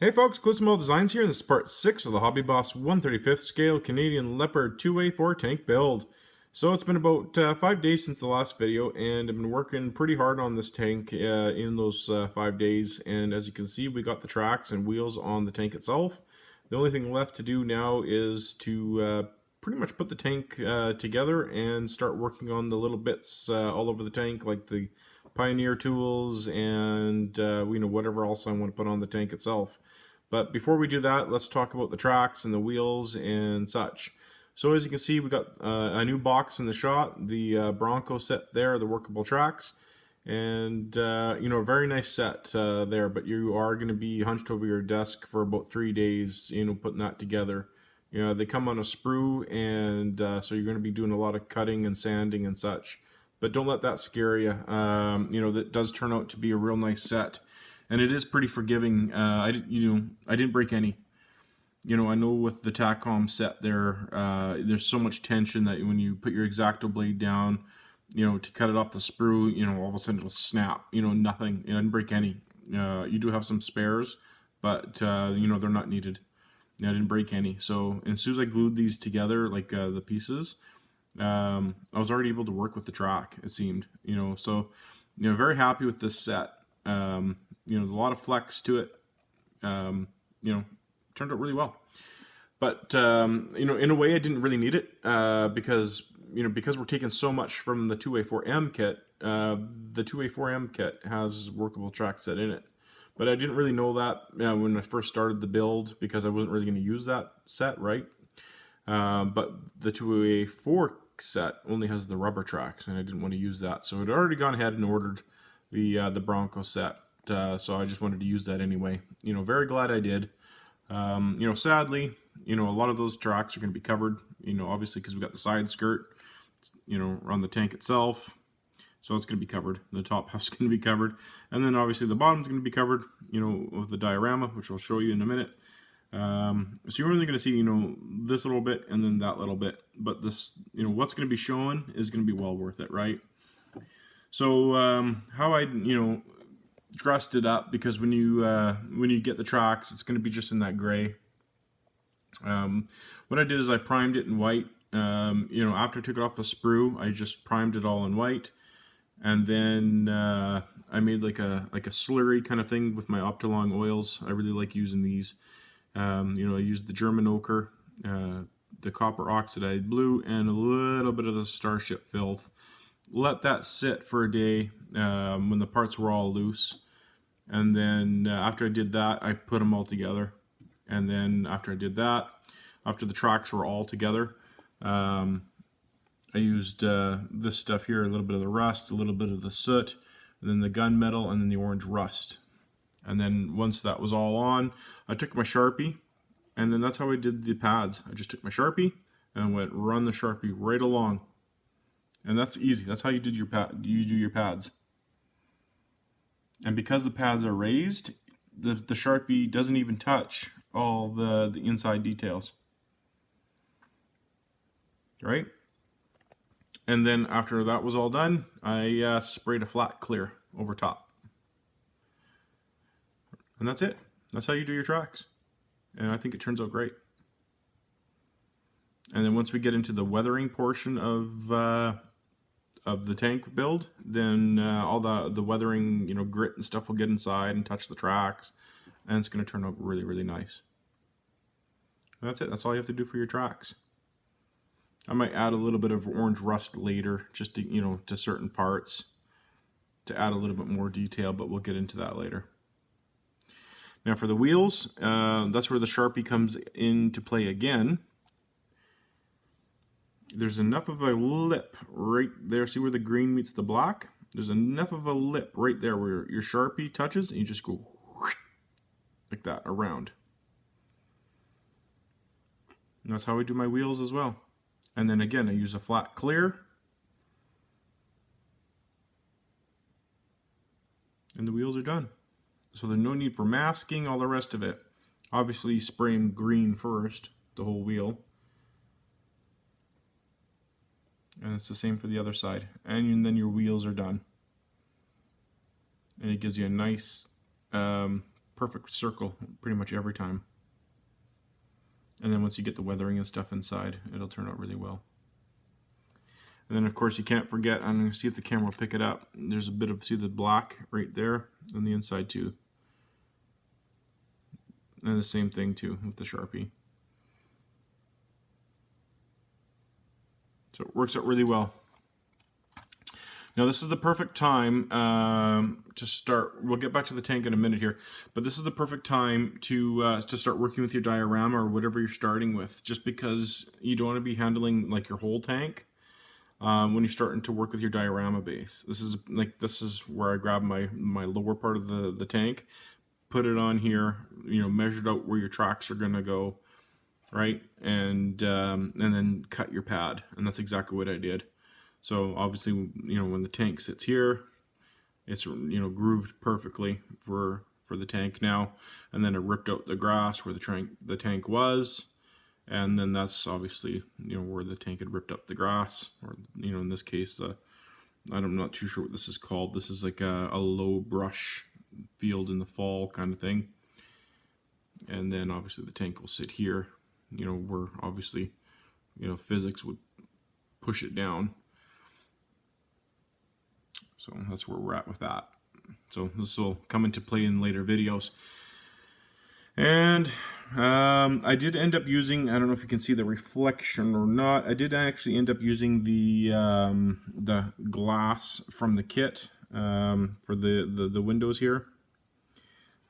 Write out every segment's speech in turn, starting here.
Hey folks, Clismall Designs here, and this is part 6 of the Hobby Boss 135th scale Canadian Leopard 2A4 tank build. So it's been about 5 days since the last video, and I've been working pretty hard on this tank in those 5 days, and as you can see we got the tracks and wheels on the tank itself. The only thing left to do now is to pretty much put the tank together and start working on the little bits all over the tank, like the Pioneer tools and whatever else I want to put on the tank itself. But before we do that, let's talk about the tracks and the wheels and such. So as you can see, we got a new box in the shot, the Bronco set there, the workable tracks, and a very nice set there. But you are going to be hunched over your desk for about 3 days, putting that together. They come on a sprue, and so you're going to be doing a lot of cutting and sanding and such. But don't let that scare you. That does turn out to be a real nice set, and it is pretty forgiving. I didn't break any. I know with the Tacom set there, there's so much tension that when you put your X-Acto blade down, to cut it off the sprue, all of a sudden it'll snap. Nothing. I didn't break any. You do have some spares, but they're not needed. I didn't break any. So as soon as I glued these together, like the pieces, I was already able to work with the track, it seemed, so, very happy with this set. There's a lot of flex to it, turned out really well. But, in a way I didn't really need it, because we're taking so much from the 2A4M kit. The 2A4M kit has workable track set in it. But I didn't really know that when I first started the build, because I wasn't really going to use that set, right? But the 2A4 set only has the rubber tracks, and I didn't want to use that. So I'd already gone ahead and ordered the Bronco set, so I just wanted to use that anyway. Very glad I did. Sadly, a lot of those tracks are going to be covered, obviously because we got the side skirt, on the tank itself. So it's going to be covered. The top half's going to be covered. And then obviously the bottom's going to be covered, with the diorama, which I'll show you in a minute. So you're only going to see, this little bit and then that little bit. But this, what's going to be shown is going to be well worth it, right? So how I, dressed it up, because when you get the tracks, it's going to be just in that gray. What I did is I primed it in white. After I took it off the sprue, I just primed it all in white. And then I made like a slurry kind of thing with my Optilong oils. I really like using these. I used the German ochre, the copper oxidized blue, and a little bit of the Starship filth. Let that sit for a day when the parts were all loose. And then after I did that, I put them all together. And then after I did that, after the tracks were all together, I used this stuff here, a little bit of the rust, a little bit of the soot, and then the gunmetal, and then the orange rust. And then once that was all on, I took my Sharpie, and then that's how I did the pads. I just took my Sharpie and went run the Sharpie right along. And that's easy. That's how you do your pads. And because the pads are raised, the Sharpie doesn't even touch all the inside details. Right? And then after that was all done, I sprayed a flat clear over top. And that's it. That's how you do your tracks. And I think it turns out great. And then once we get into the weathering portion of the tank build, then all the weathering, grit and stuff will get inside and touch the tracks. And it's going to turn out really, really nice. And that's it. That's all you have to do for your tracks. I might add a little bit of orange rust later, just to, to certain parts, to add a little bit more detail, but we'll get into that later. Now for the wheels, that's where the Sharpie comes into play again. There's enough of a lip right there. See where the green meets the black? There's enough of a lip right there where your Sharpie touches, and you just go like that around. And that's how I do my wheels as well. And then again, I use a flat clear. And the wheels are done. So there's no need for masking, all the rest of it. Obviously spray them green first, the whole wheel. And it's the same for the other side. And then your wheels are done. And it gives you a nice perfect circle pretty much every time. And then once you get the weathering and stuff inside, it'll turn out really well. And then of course you can't forget, I'm going to see if the camera will pick it up, there's a bit of, see the black right there on the inside too. And the same thing too with the Sharpie. So it works out really well. Now this is the perfect time to start. We'll get back to the tank in a minute here, but this is the perfect time to start working with your diorama or whatever you're starting with. Just because you don't want to be handling like your whole tank when you're starting to work with your diorama base. This is where I grab my lower part of the tank, put it on here, you know, measured out where your tracks are gonna go, right, and then cut your pad, and that's exactly what I did. So obviously, you know, when the tank sits here, it's, you know, grooved perfectly for the tank now, and then I ripped out the grass where the tank was, and then that's obviously, you know, where the tank had ripped up the grass, or, you know, in this case, I'm not too sure what this is called. This is like a low brush field in the fall kind of thing, and then obviously the tank will sit here, you know, where obviously, you know, physics would push it down. So that's where we're at with that. So this will come into play in later videos. And I did end up using, I don't know if you can see the reflection or not, I did actually end up using the glass from the kit for the windows here.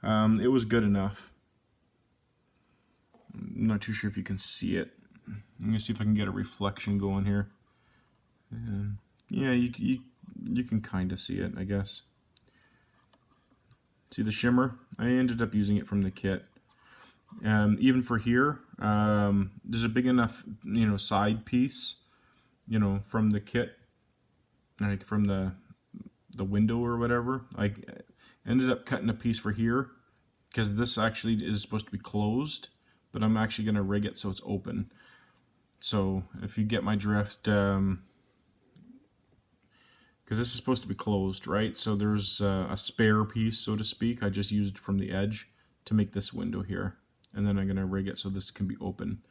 It was good enough. I'm not too sure if you can see it. I'm going to see if I can get a reflection going here. Yeah, you can kind of see it, I guess. See the shimmer? I ended up using it from the kit. Even for here, there's a big enough, you know, side piece, you know, from the kit, like from the window or whatever. I ended up cutting a piece for here because this actually is supposed to be closed, but I'm actually going to rig it so it's open. So if you get my drift, because this is supposed to be closed, right? So there's a spare piece, so to speak, I just used from the edge to make this window here. And then I'm going to rig it so this can be open.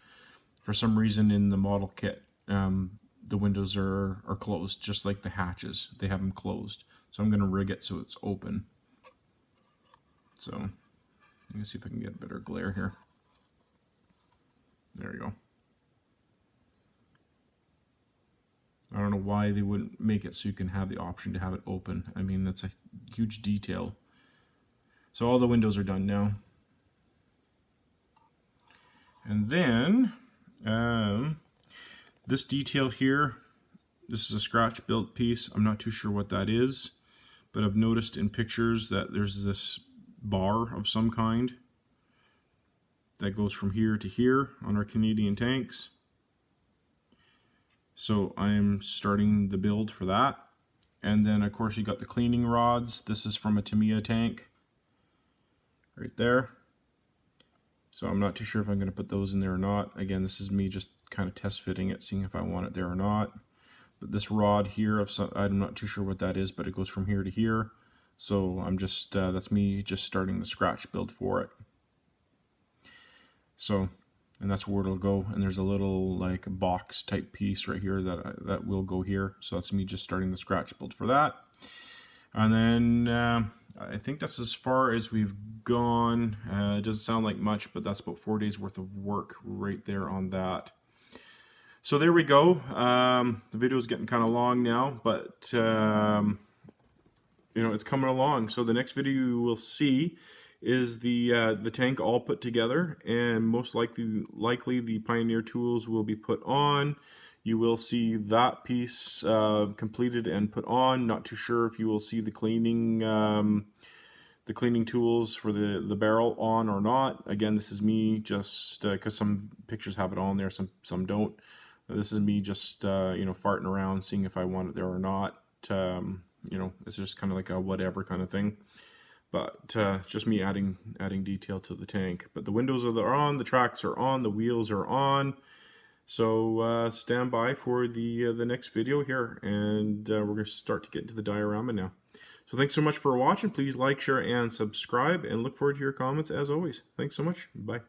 For some reason in the model kit, the windows are closed, just like the hatches. They have them closed. So I'm going to rig it so it's open. So let me see if I can get a better glare here. There you go. I don't know why they wouldn't make it so you can have the option to have it open. I mean, that's a huge detail. So all the windows are done now. And then this detail here, this is a scratch built piece. I'm not too sure what that is, but I've noticed in pictures that there's this bar of some kind that goes from here to here on our Canadian tanks. So I'm starting the build for that. And then of course you got the cleaning rods. This is from a Tamiya tank right there. So I'm not too sure if I'm going to put those in there or not. Again, this is me just kind of test fitting it, seeing if I want it there or not. But this rod here, I'm not too sure what that is, but it goes from here to here. So I'm just, that's me just starting the scratch build for it. So, and that's where it'll go. And there's a little like box type piece right here that will go here. So that's me just starting the scratch build for that. And then I think that's as far as we've gone. It doesn't sound like much, but that's about 4 days worth of work right there on that. So there we go. The video is getting kind of long now, but you know, it's coming along. So the next video you will see is the tank all put together, and most likely the Pioneer tools will be put on. You will see that piece completed and put on. Not too sure if you will see the cleaning tools for the barrel on or not. Again, this is me just because some pictures have it on there, some don't. This is me just you know, farting around, seeing if I want it there or not. You know, it's just kind of like a whatever kind of thing. But just me adding detail to the tank. But the windows are on, the tracks are on, the wheels are on. So stand by for the next video here, and we're going to start to get into the diorama now. So thanks so much for watching. Please like, share, and subscribe, and look forward to your comments as always. Thanks so much. Bye.